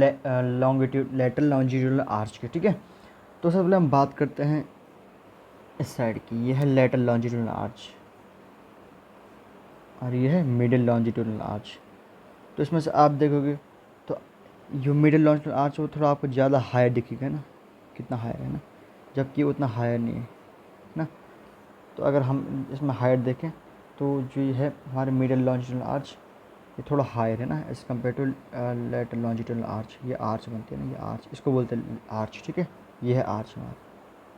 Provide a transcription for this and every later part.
Lateral longitudinal arch की, ठीक है। तो सबसे पहले हम बात करते हैं इस साइड की, ये है लेटरल लॉन्जिट्यूडल आर्च और ये है मिडिल लॉन्जिट्यूडल आर्च। तो इसमें से आप देखोगे तो जो मिडिल लॉन्जिट्यूडल आर्च वो थोड़ा आपको ज़्यादा हायर दिखेगा ना, कितना हायर है ना, जबकि उतना हायर नहीं है ना। तो अगर हम इसमें हायर देखें तो जो ये है हमारे मिडिल लॉन्जिट्यूडल आर्च ये थोड़ा हायर है ना as compare to lateral longitudinal arch. ये आर्च बनती है ना, ये आर्च, इसको बोलते हैं आर्च, ठीक है। ये है आर्च हमारा,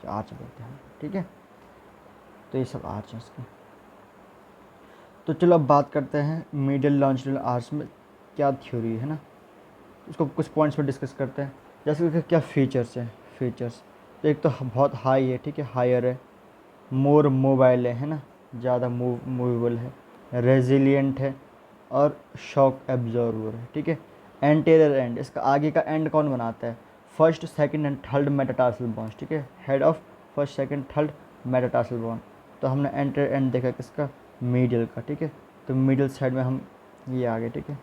जो आर्च बोलते हैं, ठीक है। तो ये सब आर्च है इसके। तो चलो अब बात करते हैं मिडिल लॉन्जिट्यूडल आर्च में क्या थ्योरी है ना, उसको कुछ पॉइंट्स में डिस्कस करते हैं। जैसे कि क्या फीचर्स हैं, फीचर्स तो एक तो बहुत हाई है, ठीक है, हायर है, मोर मोबाइल है ना, ज़्यादा मूवेबल है, रेजिलियंट है और शॉक एब्जॉर्वर है, ठीक है। एंटीरियर एंड, इसका आगे का एंड कौन बनाता है, first second and third metatarsal bones, ठीक है। Head of first second third metatarsal bone. तो हमने एंटीरियर एंड देखा किसका, मीडियल का, ठीक है। तो मिडिल साइड में हम ये आ गए, ठीक है।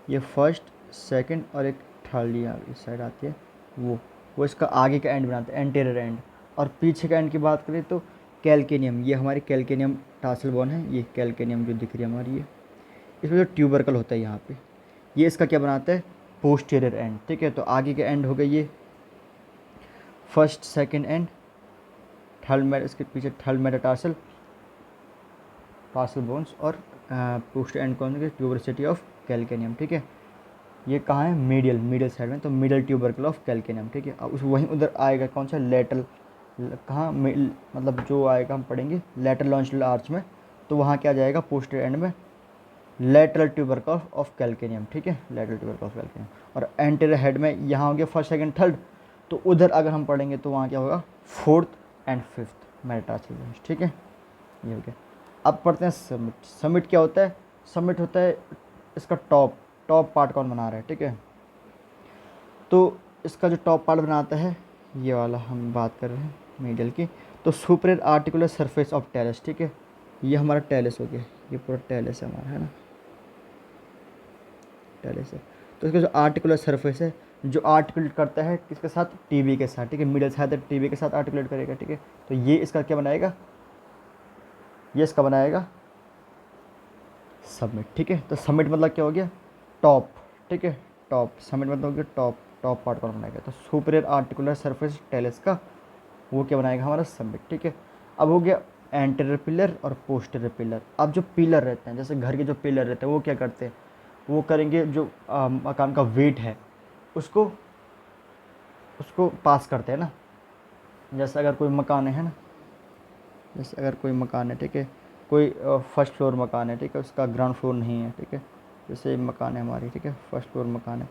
ये फर्स्ट सेकंड और एक थर्ड यहाँ इस साइड आती है, वो इसका आगे का एंड बनाते हैं, एंटीरियर एंड। और पीछे का एंड की बात करें तो कैल्केनियम, ये हमारी कैल्केनियम टार्सल बोन है, ये कैल्केनियम जो दिख रही है हमारी, ये इसमें जो ट्यूबरकल होता है यहाँ पे, ये इसका क्या बनाता है, पोस्टीरियर एंड, ठीक है। तो आगे के एंड हो गए ये फर्स्ट सेकंड एंड थर्ड, इसके पीछे थर्ड मेटाटार्सल टार्सल बोन्स और पोस्ट एंड कौन है, ट्यूबरसिटी ऑफ कैल्केनियम, ठीक है। ये कहाँ है, मिडिल साइड में, तो मिडिल ट्यूबरकल ऑफ कैल्केनियम, ठीक है। अब उस वहीं उधर आएगा कौन सा, लेटरल, कहाँ मतलब जो आएगा हम पढ़ेंगे लेटरल लॉन्जिट्यूडल आर्च में, तो वहाँ क्या जाएगा, पोस्टीरियर एंड में लेटरल ट्यूबरकल ऑफ कैल्केनियम, ठीक है, लेटरल ट्यूबरकल ऑफ कैल्केनियम। और एंटीरियर हेड में यहाँ हो गया फर्स्ट सेकंड थर्ड, तो उधर अगर हम पढ़ेंगे तो वहाँ क्या होगा, fourth and fifth metatarsal bones, ठीक है। ये हो गया। अब पढ़ते हैं समिट। समिट क्या होता है, समिट होता है इसका टॉप पार्ट कौन बना रहा है, ठीक है। तो इसका जो टॉप पार्ट बनाता है ये वाला हम बात कर रहे हैं मीडियल की, तो superior articular surface of talus, ठीक है। ये हमारा टेलस हो गया, ये पूरा टेलस है हमारा, है ना, टेलस है। तो इसका जो आर्टिकुलर सरफेस है, जो आर्टिकुलेट करता है किसके साथ, टीबी के साथ, ठीक है। मिडिल साइड टीबी के साथ आर्टिकुलेट करेगा, ठीक है। तो ये इसका क्या बनाएगा, ये इसका बनाएगा सबमिट, ठीक है। तो सबमिट मतलब क्या हो गया, टॉप, ठीक है, टॉप। सबमिट मतलब हो गया टॉप पार्ट कौन बनाएगा, तो सुपरियर आर्टिकुलर सरफेस टेलस का वो क्या बनाएगा, हमारा सबमिट, ठीक है। अब हो गया एंटीरियर पिलर और पोस्टीरियर पिलर। अब जो पिलर रहते हैं, जैसे घर के जो पिलर रहते हैं वो क्या करते हैं, वो करेंगे जो मकान का वेट है उसको उसको पास करते हैं ना। जैसे अगर कोई मकान है ना, जैसे अगर कोई मकान है, ठीक है, कोई फर्स्ट फ्लोर मकान है, ठीक है, उसका ग्राउंड फ्लोर नहीं है, ठीक है। जैसे मकान है हमारी, ठीक है, फर्स्ट फ्लोर मकान है,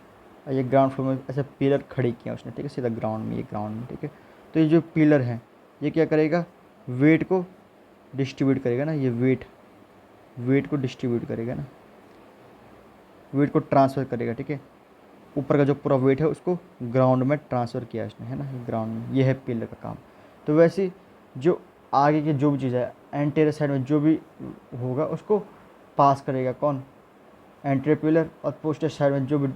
और ये ग्राउंड फ्लोर में ऐसे पिलर खड़ी किया उसने, ठीक है, सीधा ग्राउंड में, ये ग्राउंड में, ठीक है। तो ये जो पिलर है ये क्या करेगा, वेट को डिस्ट्रीब्यूट करेगा ना, ये वेट को डिस्ट्रीब्यूट करेगा ना, वेट को ट्रांसफ़र करेगा, ठीक है। ऊपर का जो पूरा वेट है उसको ग्राउंड में ट्रांसफ़र किया इसने, है ना, ग्राउंड में, ये है पिलर का काम। तो वैसे ही जो आगे की जो भी चीज़ है एंटीरियर साइड में जो भी होगा उसको पास करेगा कौन, एंटीरियर पिलर। और पोस्टीरियर साइड में जो भी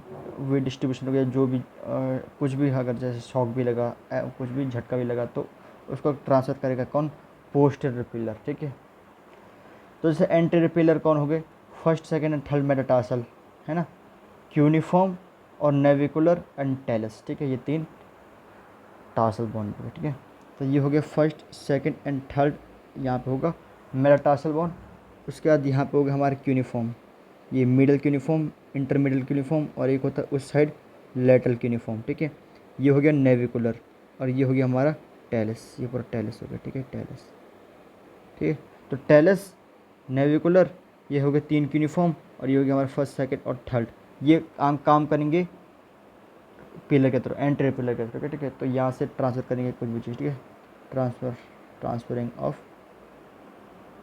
वेट डिस्ट्रीब्यूशन हो गया, जो भी कुछ भी अगर जैसे शॉक भी लगा, कुछ भी झटका भी लगा तो उसको ट्रांसफ़र करेगा कौन, पोस्टीरियर पिलर, ठीक है। तो जैसे एंटीरियर पिलर कौन हो गए, first second and third metatarsal, है ना, क्यूनिफॉर्म और नेविकुलर एंड टेलस, ठीक है, ये तीन टार्सल बोन हो गए, ठीक है। तो ये हो गया फर्स्ट सेकंड एंड थर्ड, यहाँ पे होगा मेटाटार्सल बोन। उसके बाद यहाँ पे होगा हमारे क्यूनिफॉर्म, ये मिडल क्यूनिफॉर्म, इंटरमिडल क्यूनिफॉर्म, और एक होता है उस साइड लेटरल क्यूनिफॉर्म, ठीक है। ये हो गया नेविकुलर और ये हो गया हमारा टेलस, ये पूरा टेलस हो गया, ठीक है, टेलस, ठीक है। तो टेलस, नेविकुलर, ये हो गए तीन क्यूनिफॉर्म, और ये हो गया हमारा फर्स्ट सेकंड और थर्ड। ये काम करेंगे पिलर के थ्रू, एंटीरियर पिलर के थ्रू, ठीक है। तो यहाँ से ट्रांसफ़र करेंगे कुछ भी चीज़, ठीक है, ट्रांसफरिंग ऑफ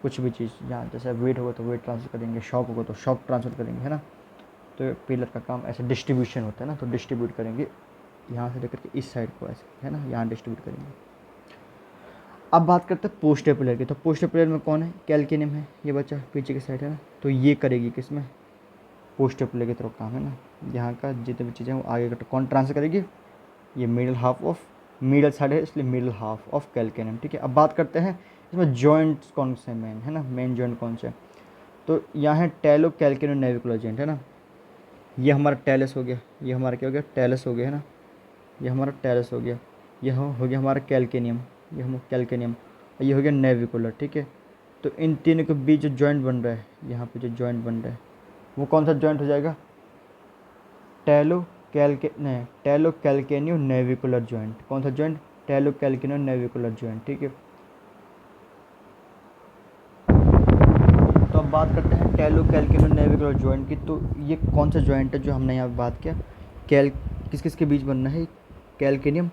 कुछ भी चीज़, यहाँ जैसे वेट होगा तो वेट ट्रांसफ़र करेंगे, शॉक होगा तो शॉक ट्रांसफ़र करेंगे, है ना। तो पिलर का काम ऐसे डिस्ट्रीब्यूशन होता है ना, तो डिस्ट्रीब्यूट करेंगे यहाँ से लेकर के इस साइड को ऐसे, है ना, यहाँ डिस्ट्रीब्यूट करेंगे। अब बात करते हैं पोस्टीरियर पिलर की। तो पोस्टीरियर पिलर में कौन है, कैल्केनियम है, ये बच्चा पीछे की साइड है ना, तो ये करेगी किस में, पोस्टर प्ले के थ्रू काम है ना। यहाँ का जितनी भी चीज़ें वो आगे का कौन ट्रांसफर करेगी, ये middle half of middle side है इसलिए मिडल हाफ ऑफ कैल्केनियम। ठीक है, अब बात करते हैं इसमें जॉइंट्स कौन से मेन है ना, मेन जॉइंट कौन से। तो यहाँ है टैलो कैल्केनियम नेविकुलर जॉइंट है ना, ये हमारा टैलस हो गया, ये हमारा क्या हो गया, टैलस हो गया है ना, ये हमारा टैलस हो गया, ये हो गया हमारा कैल्केनियम, ये हम कैल्केनियम, ये हो गया नेविकुलर। ठीक है, तो इन तीनों के बीच जो जॉइंट बन रहा है, यहाँ पे जो जॉइंट बन रहा है वो कौन सा जॉइंट हो जाएगा, टैलो कैल्केनियो नेविकुलर जॉइंट। कौन सा joint, tallow calcaneo navicular joint. ठीक है, तो अब बात करते हैं टैलो कैल्केनियो नेविकुलर जॉइंट की। तो ये कौन सा जॉइंट है जो हमने यहाँ पे बात किया, किस किस के बीच बनना है, कैल्केनियम,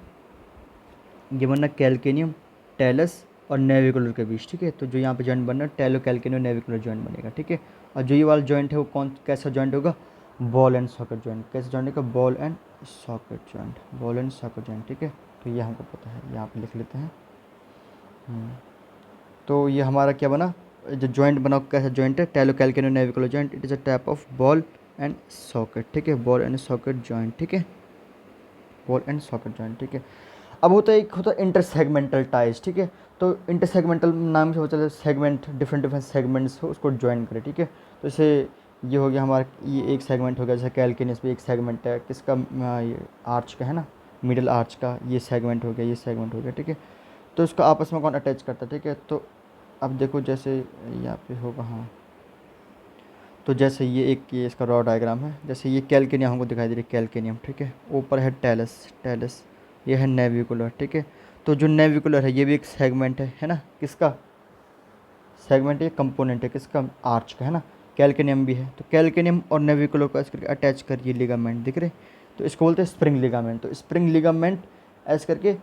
ये बनना कैल्केनियम, टैलस और नेविकुलर के बीच। ठीक है, तो जो यहाँ पे जॉइंट बनना है टैलो कैल्केनियो नेविकुलर जॉइंट बनेगा। ठीक है, और जो ये वाला जॉइंट है वो कैसा जॉइंट होगा, बॉल एंड सॉकेट जॉइंट। कैसे जॉइंट होगा, ball and socket joint, ball and socket joint. ठीक है, तो ये हमको पता है, यहाँ पे लिख लेते हैं। तो ये हमारा क्या बना, जो जॉइंट बना कैसा जॉइंट है, talo calcaneo navicular joint. It is a type of ball and socket. ठीक है, बॉल एंड सॉकेट जॉइंट। ठीक है, बॉल एंड सॉकेट जॉइंट। ठीक है, अब होता है एक होता है इंटरसेगमेंटल टाइज। ठीक है, तो इंटरसेगमेंटल नाम से होता है सेगमेंट, डिफरेंट सेगमेंट्स हो उसको ज्वाइन करें। ठीक है, तो जैसे ये हो गया हमारा, ये एक सेगमेंट हो गया, जैसे कैल्केनियस में एक सेगमेंट है किसका, ये आर्च का है ना, मिडिल आर्च का ये सेगमेंट हो गया, ये सेगमेंट हो गया। ठीक है, तो इसको आपस में कौन अटैच करता है। ठीक है, तो अब देखो जैसे यहाँ पे होगा, हाँ, तो जैसे ये इसका रॉ डायग्राम है, जैसे ये कैल्केनियम हमको दिखाई दे रही है, कैल्केनियम। ठीक है, ऊपर है टैलस, टैलस, ये है नेविकुलर। ठीक है, तो जो नेविकुलर है ये भी एक सेगमेंट है ना, किसका सेगमेंट, ये कंपोनेंट है किसका, आर्च का है ना, कैल्केनियम भी है। तो कैल्केनियम और नेविकुलर को ऐसे करके अटैच करिए, लिगामेंट दिख रहे, तो इसको बोलते हैं स्प्रिंग लिगामेंट। तो स्प्रिंग लिगामेंट ऐसे करके,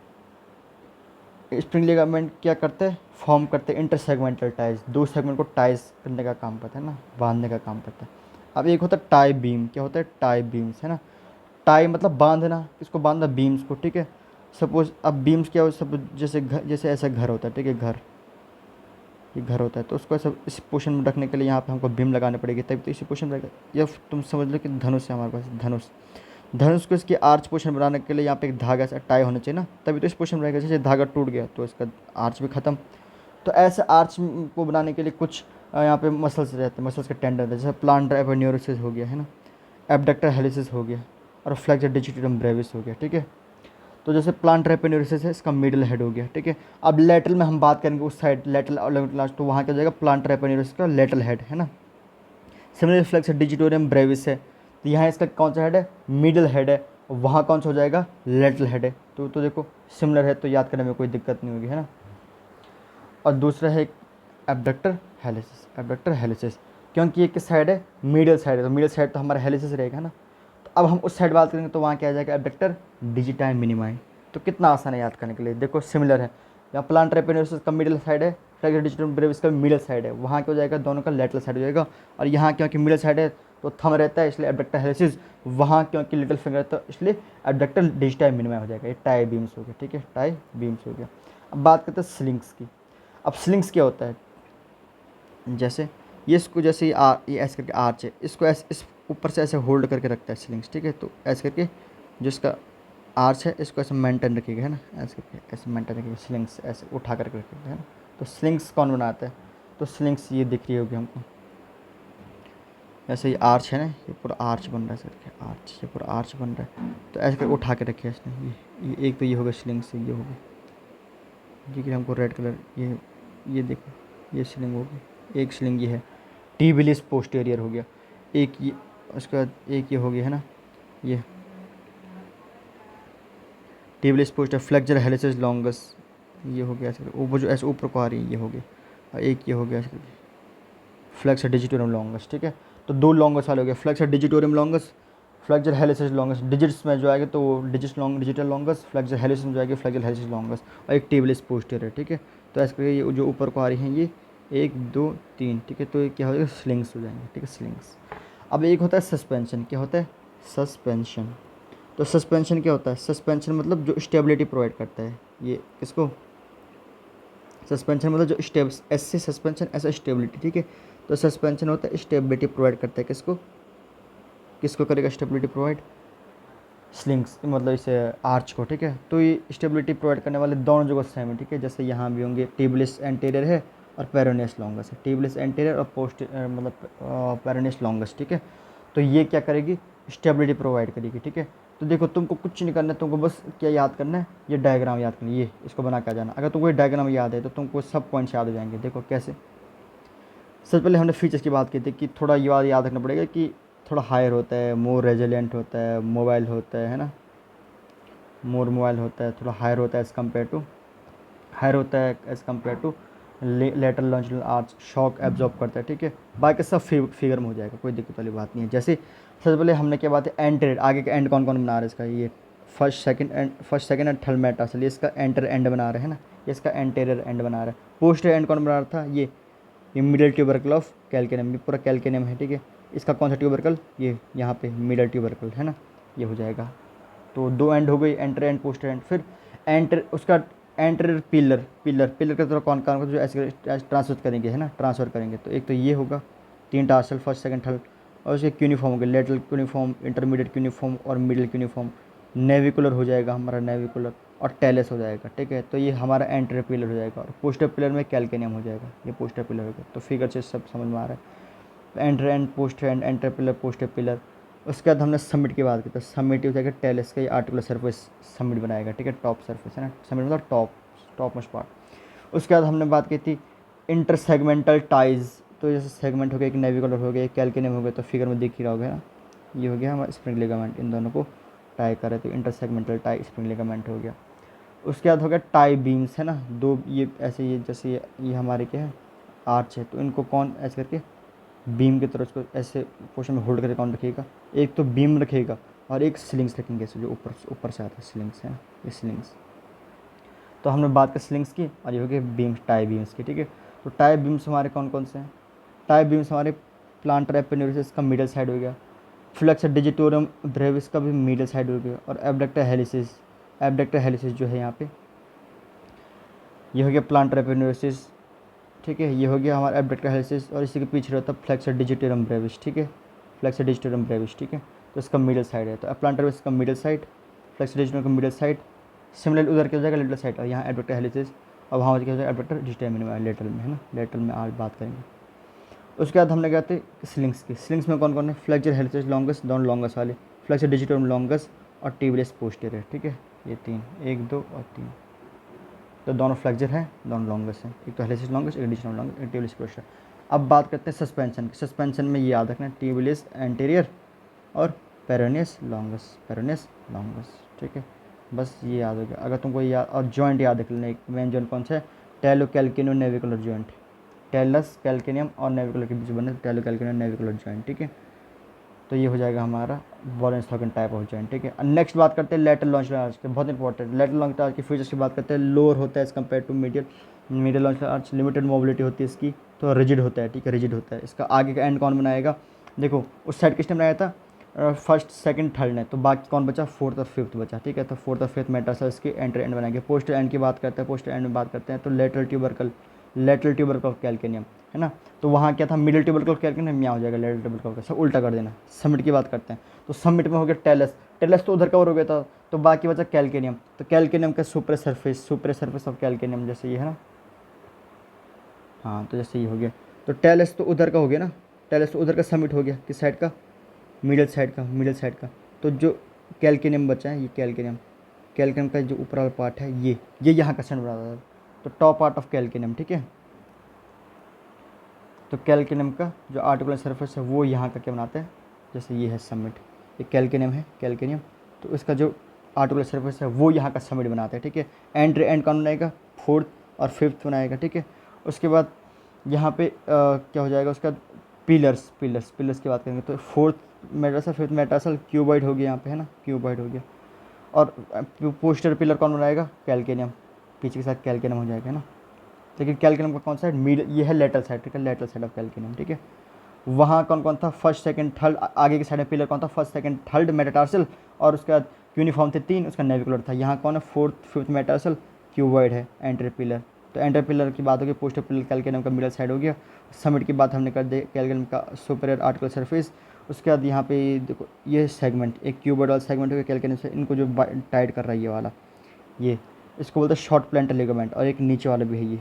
स्प्रिंग लिगामेंट क्या करते हैं, फॉर्म करते हैं इंटरसेगमेंटल टाइज, दो सेगमेंट को टाइज करने का काम करता है ना, बांधने का काम करता है। अब एक होता है टाई बीम, क्या होता है, टाई बीम्स है ना, टाई मतलब बांधना, किसको बांधना, बीम्स को। ठीक है, सपोज अब बीम्स क्या हो, सब जैसे घर, जैसे ऐसा घर होता है। ठीक है, घर, ये घर होता है, तो उसको ऐसा इस पोर्शन में रखने के लिए यहाँ पे हमको बीम लगानी पड़ेगी, तभी तो इसी पोर्शन में रहेगा। या तुम समझ लो कि धनुष है हमारे पास, धनुष, धनुष को इसकी आर्च पोर्शन बनाने के लिए यहाँ पे एक धागा ऐसा टाई होना चाहिए ना, तभी तो इस पोर्शन में रहेगा। जैसे धागा टूट गया तो इसका आर्च भी ख़त्म। तो ऐसे आर्च को बनाने के लिए कुछ यहाँ पे मसल्स रहते हैं, मसल्स के टेंडन रहते हैं, जैसे प्लांटर एपोन्यूरोसिस हो गया है ना, एबडक्टर हेलिसिस हो गया, और फ्लेक्सर डिजिटम ब्रेविस हो गया। ठीक है, तो जैसे प्लांटर एपोन्यूरोसिस है, इसका मिडिल हेड हो गया। ठीक है, अब लेटरल में हम बात करेंगे उस साइड, लेटरल और लास्ट, तो वहाँ क्या हो जाएगा, प्लांटर एपोन्यूरोसिस का लेटरल हेड है ना। सिमिलर फ्लेक्सर डिजिटोरियम ब्रेविस है, तो यहाँ इसका कौन सा हेड है, मिडिल हेड है, और वहाँ कौन सा हो जाएगा, लेटरल हेड है। तो देखो सिमिलर है, तो याद करने में कोई दिक्कत नहीं होगी है ना। और दूसरा है एबडक्टर हेलिसिस, एबडक्टर हेलिसिस, क्योंकि ये किस साइड है, मिडिल साइड है, तो मिडिल साइड तो हमारा हेलिसिस रहेगा ना। तो अब हम उस साइड बात करेंगे तो वहाँ क्या आ जाएगा, एबडक्टर डिजिटाइम मिनिमाई। तो कितना आसान है याद करने के लिए, देखो सिमिलर है, यहाँ प्लांटर एपोन्यूरोसिस का मिडिल साइड है, फ्लेक्सर डिजिटम ब्रेविस का मिडिल साइड है, वहाँ क्या हो जाएगा, दोनों का लेटरल साइड हो जाएगा। और यहाँ क्योंकि मिडिल साइड है तो थंब रहता है, इसलिए एबडक्टर हेलिसिस, वहाँ क्योंकि लिटिल फिंगर रहता है इसलिए एबडक्टर डिजिटाइम मिनिमाई हो जाएगा। ये टाई बीम्स हो गया। ठीक है, टाई बीम्स हो गया। अब बात करते हैं स्लिंग्स की। अब स्लिंग्स क्या होता है, जैसे ये इसको, जैसे ये ऐसे करके आर्च है, इसको ऐसे इस ऊपर से ऐसे होल्ड करके रखता है स्लिंग्स। ठीक है, तो ऐसे करके जो इसका आर्च है इसको ऐसे मेंटेन रखिएगा है ना, ऐसे करके ऐसे मेंटेन रखिएगा, स्लिंग्स ऐसे उठा करके रखिएगा है ना। तो स्लिंग्स कौन बनाता है, तो स्लिंग्स ये दिख रही होगी हमको, ऐसे ये आर्च है ना, ये पूरा आर्च बन रहा है सर, आर्च, ये पूरा आर्च बन रहा है, तो ऐसे करके उठा के रखिए इसने। ये एक तो ये होगा स्लिंग्स, ये होगी, ठीक है, हमको रेड कलर, ये देखो ये स्लिंग होगी, एक स्लिंग ये है, टिबिलिस पोस्टीरियर हो गया, एक ये, उसका एक ये हो गया है ना, ये टिबिलिस पोस्टीरियर, फ्लेक्सर हेलिसिस लॉन्गस, ये हो गया ऐसे, ऊपर जो ऐसे ऊपर को आ रही है ये हो गया, और एक ये हो गया ऐसे, फ्लेक्सर डिजिटोरियम लॉन्गस। ठीक है, तो दो लॉन्गस वाले हो गए, flexor digitorum longus, flexor hallucis longus, digits में जो आएगा तो वो डिजिटल लॉन्गस, फ्लेक्सर हेलिसिस में जो आएगी फ्लेक्सर हेलिसिस लॉन्गस, और एक टिबिलिस पोस्टीरियर। ठीक है, तो ऐसे करके ये जो ऊपर को आ रही हैं ये 1 2 3। ठीक है, तो ये क्या हो जाएगा, स्लिंग्स हो जाएंगे। ठीक है, स्लिंग्स। अब एक होता है सस्पेंशन, क्या होता है, सस्पेंशन। तो सस्पेंशन क्या होता है, सस्पेंशन मतलब जो स्टेबिलिटी प्रोवाइड करता है, ये किसको, सस्पेंशन मतलब जो एस से सस्पेंशन, ऐसा स्टेबिलिटी। ठीक है, तो सस्पेंशन होता है स्टेबिलिटी प्रोवाइड करता है किसको, किसको करेगा स्टेबिलिटी प्रोवाइड? स्लिंग्स, मतलब इसे आर्च को, ठीक है। तो ये स्टेबिलिटी प्रोवाइड करने वाले दोनों जगह सेम है, ठीक है। जैसे यहाँ भी होंगे टिबिलिस एंटीरियर है और पेरोनियस लॉन्गस है, टिबिलिस एंटीरियर और पोस्ट मतलब पेरोनियस लॉन्गस, ठीक है। तो ये क्या करेगी? स्टेबिलिटी प्रोवाइड करेगी, ठीक है। तो देखो तुमको कुछ नहीं करना है, तुमको बस क्या याद करना है, ये डायग्राम याद करना है, ये इसको बना के आ जाना। अगर तुमको ये डायग्राम याद है तो तुमको सब पॉइंट्स याद हो जाएंगे। देखो कैसे, सबसे पहले हमने फीचर्स की बात की थी कि थोड़ा याद रखना पड़ेगा कि थोड़ा हायर होता है, मोर रेजिलेंट होता है, मोबाइल होता है ना, मोर मोबाइल होता है, थोड़ा हायर होता है एज़ कम्पेयर टू, हायर होता है as compare to lateral longitudinal arch, shock absorb करता है, ठीक है। बाकी सब फिगर में हो जाएगा, कोई दिक्कत वाली बात नहीं है। जैसे सबसे पहले हमने क्या बात है, एंटर, आगे का एंड कौन कौन बना रहा है इसका, ये फर्स्ट सेकंड एंड थर्ड मेटासल, ये इसका एंटर एंड बना रहे हैं ना, ये इसका एंटेरियर एंड बना रहा है। पोस्टर एंड कौन बना रहा था, ये मिडल ट्यूबरकल ऑफ कैल्केनियम, ये पूरा कैल्केनियम है, ठीक है। इसका कौन सा ट्यूबरकल, ये यहाँ पे मिडल ट्यूबरकल है ना, ये हो जाएगा। तो दो एंड हो गई, एंटर एंड पोस्टर एंड। फिर एंटर, उसका एंटर पिलर, पिलर का तरह कौन कौन जो ऐसे ट्रांसफर करेंगे है ना, ट्रांसफर करेंगे। तो एक तो ये होगा, 3 टार्सल, फर्स्ट सेकंड थर्ड, और उसके क्यूनिफॉर्म हो गए, लेटरल क्यूनिफॉर्म, इंटरमीडिएट क्यूनिफॉर्म और मिडिल क्यूनिफॉर्म। नेविकुलर हो जाएगा हमारा, नेविकुलर, और टेलेस हो जाएगा, ठीक है। तो ये हमारा एंटर पिलर हो जाएगा, और पोस्टर पिलर में कैल्केनियम हो जाएगा, ये पोस्टर पिलर हो गया। तो फिगर से सब समझ में आ रहा है, enter and poster and, enter pillar, poster pillar. उसके बाद हमने समिट की बात की, तो समिट हो जाएगा टेलेस का ये आर्टिकुलर सरफेस समिट बनाएगा, ठीक है, टॉप सरफेस है ना, समिट मतलब टॉप मोस्ट पार्ट। उसके बाद हमने बात की थी इंटर सेगमेंटल टाइज, तो जैसे सेगमेंट हो गया, एक नेविकुलर हो गया, एक कैल्केनियम हो गया, तो फिगर में दिख ही रहा होगा ना, ये हो गया हमारा स्प्रिंग लिगामेंट, इन दोनों को टाई करे तो inter segmental tie spring ligament हो गया। उसके बाद हो गया टाई बीम्स है ना, दो ये ऐसे, ये जैसे ये हमारे क्या है, आर्च है, तो इनको कौन ऐसे करके बीम की तरह उसको ऐसे पोर्शन में होल्ड करके कौन रखेगा, एक तो बीम रखेगा और एक स्लिंग्स रखेंगे, ऐसे जो ऊपर ऊपर से आता है, स्लिंग्स है ना, ये स्लिंग्स। तो हमने बात की स्लिंग्स की, और ये हो गए बीम्स, टाई बीम्स की, ठीक है। तो टाई बीम्स हमारे कौन कौन से हैं, टाई बीम्स हमारे प्लांटर एपिनेरिस का मिडल साइड हो गया, फ्लेक्सर डिजिटोरियम ब्रेविस का भी मिडल साइड हो गया, और एब्डक्टर हेलिसिस जो है यहाँ पे, ये हो गया प्लांटर एपिनेरिस, ठीक है। ये हो गया हमारा एब्डक्टर हेलिसिस, और इसी के पीछे रहता है फ्लेक्सर डिजिटोरियम ब्रेविस, ठीक है, फ्लेक्सर डिजिटोरियम ब्रेविस, ठीक है। तो इसका मिडल साइड है, तो प्लांटर बेस का मिडल साइड, फ्लेक्सर डिजिटोरियम का मिडल साइड, सिमिलर उधर क्या हो जाएगा, लेटरल साइड, और यहाँ एब्डक्टर हेलिसिस, और वहाँ क्या हो जाएगा, एब्डक्टर डिजिटोरियम में, लेटरल में है ना, लेटरल में आज बात करेंगे। उसके बाद हमने कहते हैं स्लिंग्स की, स्लिंग्स में कौन कौन है, फ्लेक्सर हेलिसिस लॉन्गस, दोनों लॉन्गस वाले, फ्लेक्सर डिजिटोरियम लॉन्गस और टिबियस पोस्टीरियर, ठीक है। ये 3, 1 2 और 3, तो दोनों फ्लेक्सर हैं, दोनों लॉन्गस हैं, एक तो हेलिसिस लॉन्गस, एक डिजिटल लॉन्गस, एक टिबियस पोस्टीरियर। अब बात करते हैं सस्पेंशन की, सस्पेंशन में ये याद रखना, टिबियस एंटीरियर और पेरोनियस लॉन्गस, ठीक है। बस ये याद हो गया। अगर तुमको याद, और जॉइंट याद रख लेना, एक मेन जॉइंट कौन सा है, talo calcaneum navicular joint, talus calcaneum और नेविकुलर के बीच बने टेलो कैल्केनियम नेविकुलर जॉइंट, ठीक है। तो ये हो जाएगा हमारा वॉलेंसहॉगन टाइप ऑफ जॉइंट, ठीक है। नेक्स्ट बात करते हैं लेटरल लॉन्जिट्यूडनल आर्च के, बहुत इंपॉर्टेंट, लेटरल लॉन्जिट्यूडनल आर्च की फीचर्स की बात करते हैं। लोअर होता है as compare to medial longitudinal arch, limited mobility होती है इसकी, तो रिजिड होता है, ठीक है, रिजिड होता है। इसका आगे का एंड कौन बनाएगा, देखो उस साइड किसने बनाया था, फर्स्ट सेकंड थर्ड ने, तो बाकी कौन बचा, फोर्थ और फिफ्थ बचा, ठीक है। तो फोर्थ और फिफ्थ मेटासेल्स के एंटर एंड बनाएंगे। पोस्टर एंड की बात करते हैं, पोस्टर एंड में बात करते हैं तो लेटरल ट्यूबरकल ऑफ कैल्केनियम है ना। तो वहाँ क्या था, मिडिल ट्यूबरकल ऑफ कैल्केनियम, यहाँ हो जाएगा लेटरल ट्यूबरकल का, सब उल्टा कर देना। समिट की बात करते हैं, तो समिट में हो गया टेलस तो उधर कवर हो गया था, तो बाकी बचा कैल्केनियम, तो कैल्केनियम का सुपर सरफेस ऑफ कैल्केनियम, जैसे ये है ना, हाँ तो जैसे ये हो गया। तो टेलस तो उधर का हो गया ना, टेलस तो उधर का समिट हो गया, किस साइड का, मिडिल साइड का। तो जो कैल्केनियम बचा है, ये कैल्केनियम का जो ऊपर वाला पार्ट है, ये यहाँ का सेंटर बना था, तो टॉप पार्ट ऑफ कैल्केनियम, ठीक है। तो कैल्केनियम का जो आर्टिकुलर सरफेस है वो यहाँ का क्या बनाता है, जैसे ये है समिट, ये कैल्केनियम, तो इसका जो आर्टिकुलर सरफेस है वो यहाँ का समिट बनाता है, ठीक है। एंड कौन बनाएगा, फोर्थ और फिफ्थ बनाएगा, ठीक है। उसके बाद यहाँ पे क्या हो जाएगा उसका, पिलर्स की बात करेंगे, तो फोर्थ मेटासल फिफ्थ मेटासल क्यूबॉइड हो गया यहाँ पे है ना, क्यूबॉइड हो गया। और पोस्टर पिलर कौन बनाएगा, कैल्केनियम, पीछे के साथ कैल्केनियम हो जाएगा है ना। लेकिन कैल्केनियम का कौन सा मिड, ये है लेटरल साइड, ठीक है, लेटरल साइड ऑफ कैल्केनियम, ठीक है। वहाँ कौन था, फर्स्ट सेकंड थर्ड, आगे के साइड में पिलर कौन था, फर्स्ट सेकंड थर्ड मेटाटार्सल, और उसके बाद यूनिफॉर्म थे 3, उसका नेविकुलर था। यहाँ कौन है, फोर्थ फिफ्थ मेटाटार्सल क्यूबॉइड है, एंटर पिलर। तो एंटर पिलर की बात होगी, पोस्टर पिलर कैल्केनियम का मिडल साइड हो गया। समिट की बात हमने कर दी, कैल्केनियम का सुपीरियर आर्टिकुलर सरफेस, उसके बाद यहाँ पे देखो ये सेगमेंट, एक क्यूबॉइड वाला सेगमेंट हो गया कैलकेनियस से, इनको जो टाइट कर रहा है ये वाला, ये इसको बोलते हैं शॉर्ट प्लांटर लिगामेंट। और एक नीचे वाला भी है ये,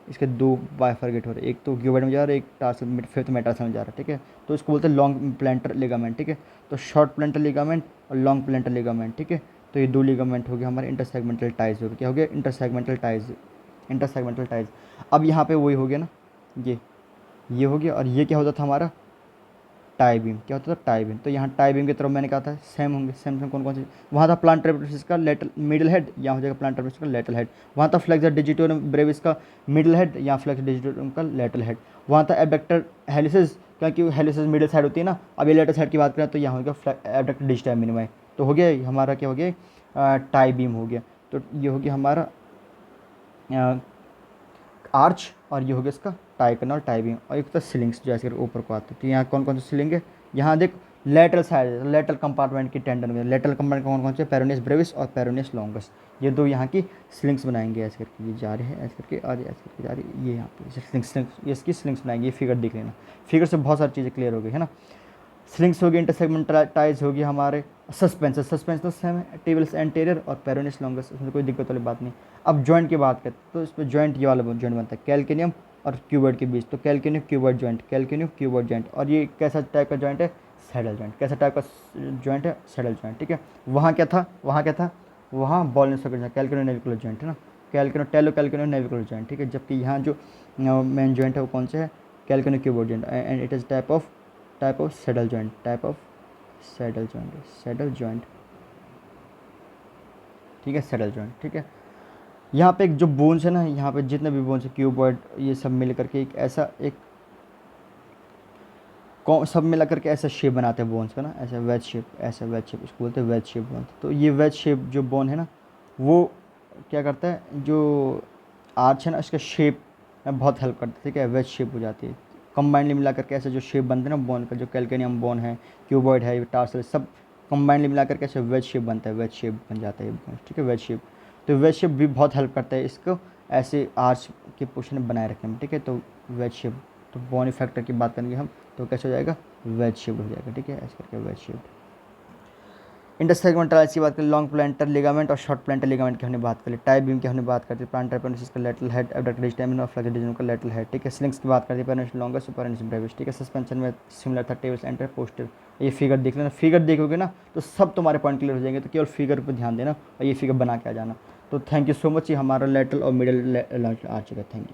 इसके दो बाइफरगेट हो रहे हैं, एक तो क्यूबॉइड में जा रहा है, एक टार्सल फिफ्थ मेटार्सल में जा रहा है, ठीक है। तो इसको बोलते हैं लॉन्ग प्लांटर लिगामेंट, ठीक है। तो शॉर्ट प्लांटर लिगामेंट और लॉन्ग प्लांटर लिगामेंट, ठीक है। तो ये दो लिगामेंट हो गए हमारे इंटरसेगमेंटल टाइज हो गए, क्या हो गया इंटरसेगमेंटल टाइज, इंटरसेगमेंटल टाइज। अब यहाँ पे वही हो गया ना, ये हो गया। और ये क्या होता था हमारा टाई बीम, क्या होता था टाई बीम। तो यहाँ टाई बीम की तरफ मैंने कहा था सेम होंगे, सेम कौन कौन से, वहाँ था प्लांटर ब्रेविस का लेटल मिडल हेड, यहाँ हो जाएगा प्लांटर ब्रेविस का लेटल हेड। वहाँ था फ्लेक्सर डिजिटोरम ब्रेविस का मिडल हेड, यहाँ फ्लेक्सर डिजिटोरम का लेटल हेड। वहाँ था एबडक्टर हेलिसिस, क्योंकि हेलिसिस मिडल साइड होती है ना। अब ये लेटल साइड की बात करें तो यहाँ हो गया एबडक्टर डिजिटल मिनिमाई। तो हो गया हमारा, क्या हो गया टाई बीम हो गया। तो ये हो गया हमारा आर्च, और ये हो गया इसका टाई करना और टाई बीम। और एक तो सिलिंग्स जो ऐसे ऊपर को आते हैं। तो यहाँ कौन कौन से सिलिंग है, यहाँ देख लेटरल साइड, लेटरल कंपार्टमेंट की टेंडन में लेटरल कंपार्टमेंट कौन कौन से, पेरोनियस ब्रेविस और पेरोनियस लॉन्गस, ये दो यहाँ की स्लिंग्स बनाएंगे। ऐसे करके ये जा रहे हैं, ऐसे करके और ऐसे करके जा रही है, ये यहाँ पे स्लिंग्स, ये इसकी स्लिंग्स बनाएंगे। ये फिगर देख लेना, फिगर से बहुत सारी चीज़ें क्लियर हो गई है ना। स्लिंग्स होगी, इंटरसेगमेंटल टाइज होगी हमारे, सस्पेंसर, सस्पेंसर सेम है, टेबल्स एंटीरियर और पेरोनियस लॉन्गस, उसमें कोई दिक्कत वाली बात नहीं। अब जॉइंट की बात करते तो इसमें जॉइंट ये वाला जॉइंट बनता है कैल्केनियम और क्यूबॉइड के बीच। तो calcaneum cuboid joint, calcaneum cuboid joint. और ये कैसा टाइप का जॉइंट है, सैडल जॉइंट। कैसा टाइप का जॉइंट है, सैडल जॉइंट, ठीक है। वहाँ क्या था, वहाँ ball and socket, calcaneum navicular joint है ना, कैल्केनियम टेलो कैल्केनियम नेविकुलर जॉइंट, ठीक है। जबकि यहाँ जो मेन जॉइंट है वो कौन से है, calcaneum cuboid joint, and it is type of saddle joint, type of saddle joint, ठीक है, सैडल जॉइंट, ठीक है। यहाँ पे एक जो बोन्स है ना, यहाँ पे जितने भी बोन्स है क्यूबॉइड, ये सब मिल करके एक ऐसा सब मिला करके ऐसा शेप बनाते हैं बोन्स का ना, ऐसा वेज शेप, ऐसा वेज शेप, इसको बोलते हैं वेज शेप बोन। तो ये वेज शेप जो बोन है ना, वो क्या करता है, जो आर्च है ना इसका शेप में बहुत हेल्प करता है, ठीक है, वेज शेप हो जाती है। कंबाइंडली मिला करके ऐसे जो शेप बनते हैं ना बोन का, जो कैल्केनियम बोन है, क्यूबॉइड है, टार्सल, सब कंबाइंडली मिला करके ऐसे वेज शेप बनता है, वेज शेप बन जाता है ये, ठीक है, वेज शेप। तो वेज शेप भी बहुत हेल्प करता है इसको ऐसे आर्च के पोजिशन में बनाए रखने में, ठीक है। तो वेज शेप, तो बॉनी फैक्टर की बात करेंगे हम तो कैसे हो जाएगा, वेज शेप हो जाएगा, ठीक है, ऐसे करके वेज शेप। इंटरसेगमेंटल टाइज की बात करें, लॉन्ग प्लांटर लिगामेंट और शॉर्ट प्लांटर लिगामेंट की हमने बात करी। टाई बीम की हमने बात करती है, प्लांटर पेनिस का लेटरल हेड, एबडक्टर डिजिटल और फ्लेक्सर डिजिटल का लेटरल हेड, ठीक है। स्लिंग्स की बात करती है, पेनिस लॉन्गस और पेनिस ब्रेविस, ठीक है। सस्पेंशन में सिमिलर था, टेबल्स एंटर पोस्टर। ये फिगर देख लेना, फिगर देखोगे ना तो सब तुम्हारे पॉइंट क्लियर हो जाएंगे। तो केवल फिगर पर ध्यान देना और ये फिगर बना के आ जाना। तो थैंक यू सो मच। ये हमारा लेटरल और मिडल लॉन्च आ चुका है। Thank you.